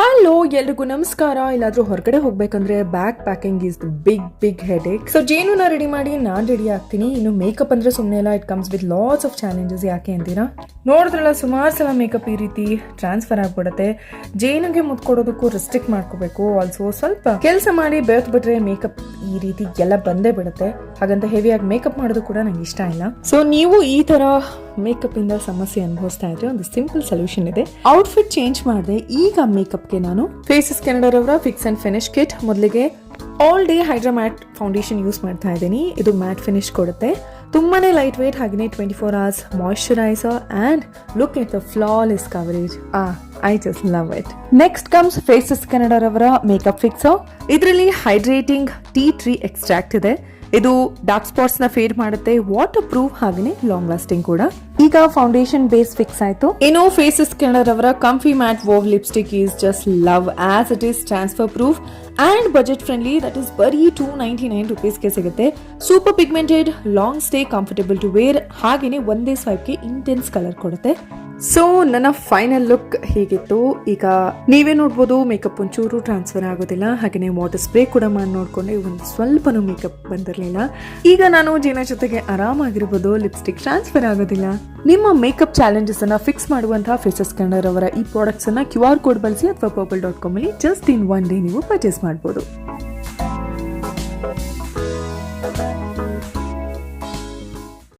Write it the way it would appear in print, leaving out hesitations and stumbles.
Hello ಎಲ್ರಿಗೂ ನಮಸ್ಕಾರ. ಎಲ್ಲಾದ್ರೂ ಹೊರಗಡೆ ಹೋಗ್ಬೇಕಂದ್ರೆ bag packing is the big headache. So ಜೇನುನ ರೆಡಿ ಮಾಡಿ ನಾನು ರೆಡಿ ಆಗ್ತೀನಿ. ಇನ್ನು ಮೇಕಪ್ ಅಂದ್ರೆ ಸುಮ್ಮನೆ ಎಲ್ಲ it comes with lots of challenges. ಯಾಕೆ ಅಂತೀರಾ, ನೋಡಿದ್ರಲ್ಲ ಸುಮಾರು ಸಲ ಮೇಕಪ್ ಈ ರೀತಿ ಟ್ರಾನ್ಸ್ಫರ್ ಆಗ್ಬಿಡುತ್ತೆ. ಜೇನಿಗೆ ಮುತ್ಕೊಡೋದಕ್ಕೂ ರೆಸ್ಟ್ರಿಕ್ಟ್ ಮಾಡ್ಕೋಬೇಕು. ಆಲ್ಸೋ ಸ್ವಲ್ಪ ಕೆಲಸ ಮಾಡಿ ಬೆಳೆದ್ ಬಿಟ್ರೆ ಮೇಕಪ್ ಈ ರೀತಿ ಎಲ್ಲ ಬಂದೇ ಬಿಡುತ್ತೆ. ಹಾಗಂತ ಹೆವಿಯಾಗಿ ಮೇಕಪ್ ಮಾಡೋದು ಕೂಡ ನಂಗೆ ಇಷ್ಟ ಇಲ್ಲ. ಸೊ ನೀವು ಈ ತರ ಮೇಕಪ್ ಇಂದ ಸಮಸ್ಯೆ ಅನುಭವಿಸ್ತಾ ಇದ್ರೆ ಒಂದು ಸಿಂಪಲ್ ಸೊಲ್ಯೂಷನ್ ಇದೆ. ಔಟ್ಫಿಟ್ ಚೇಂಜ್ ಮಾಡಿದೆ. ಈಗ ಮೇಕಪ್ಗೆ ನಾನು ಫೇಸಸ್ ಕೆನಡಾರವರ ಫಿಕ್ಸ್ ಅಂಡ್ ಫಿನಿಶ್ ಕಿಟ್ ಮೊದಲಿಗೆ all day hydra matte foundation use ಮಾಡ್ತಾ ಇದ್ದೀನಿ. ಇದು ಮ್ಯಾಟ್ ಫಿನಿಶ್ ಕೊಡುತ್ತೆ. ತುಂಬಾನೇ ಲೈಟ್ ವೇಟ್, ಹಾಗೆಯೇ 24 hours moisturiser and look at the flawless coverage. I just love it. Next comes Faces ಕೆನಡಾರವರ ಮೇಕಪ್ ಫಿಕ್ಸರ್. ಇದರಲ್ಲಿ hydrating tea tree extract ಇದೆ. ಇದು ಡಾರ್ಕ್ ಸ್ಪಾಟ್ಸ್ ನ ಫೇಡ್ ಮಾಡುತ್ತೆ, ವಾಟರ್ ಪ್ರೂಫ್ ಹಾಗೆ ಲಾಂಗ್ ಲಾಸ್ಟಿಂಗ್ ಕೂಡ. ಈಗ ಫೌಂಡೇಶನ್ ಬೇಸ್ ಫಿಕ್ಸ್ ಆಯ್ತು. ಇನ್ನು ಫೇಸಸ್ ಕೆನಡಾರವರ comfy matte wow lipstick is just love as it is transfer proof and budget friendly. That is ಬರೀ $299 ರೂಪೀಸ್ಗೆ ಸಿಗುತ್ತೆ. Super pigmented, long stay, comfortable to wear, ಹಾಗೇನೆ ಒಂದೇ ಸ್ವೈಪ್ಗೆ ಇಂಟೆನ್ಸ್ ಕಲರ್ ಕೊಡುತ್ತೆ. ಸೊ ನನ್ನ ಫೈನಲ್ ಲುಕ್ ಹೀಗಿತ್ತು. ಈಗ ನೀವೇ ನೋಡ್ಬೋದು, ಮೇಕಪ್ ಒಂಚೂರು ಟ್ರಾನ್ಸ್ಫರ್ ಆಗೋದಿಲ್ಲ. ಹಾಗೆಯೇ ವಾಟರ್ ಸ್ಪ್ರೇ ಕೂಡ ಮಾಡಿ ನೋಡ್ಕೊಂಡೆ, ಒಂದು ಸ್ವಲ್ಪನೂ ಮೇಕಪ್ ಬಂದಿರಲಿಲ್ಲ. ಈಗ ನಾನು ಜೀನ ಜೊತೆಗೆ ಆರಾಮಾಗಿರ್ಬೋದು, ಲಿಪ್ಸ್ಟಿಕ್ ಟ್ರಾನ್ಸ್ಫರ್ ಆಗೋದಿಲ್ಲ. ನಿಮ್ಮ ಮೇಕಪ್ ಚಾಲೆಂಜಸ್ ಅನ್ನ ಫಿಕ್ಸ್ ಮಾಡುವಂತಹ ಫೇಸಸ್ ಕೆನಡಾರವರ ಈ ಪ್ರಾಡಕ್ಟ್ಸ್ ಅನ್ನ QR ಕೋಡ್ ಬಳಸಿ ಅಥವಾ purple.com ಅಲ್ಲಿ ಜಸ್ಟ್ ಇನ್ 1 day ನೀವು ಪರ್ಚೇಸ್ ಮಾಡಬಹುದು.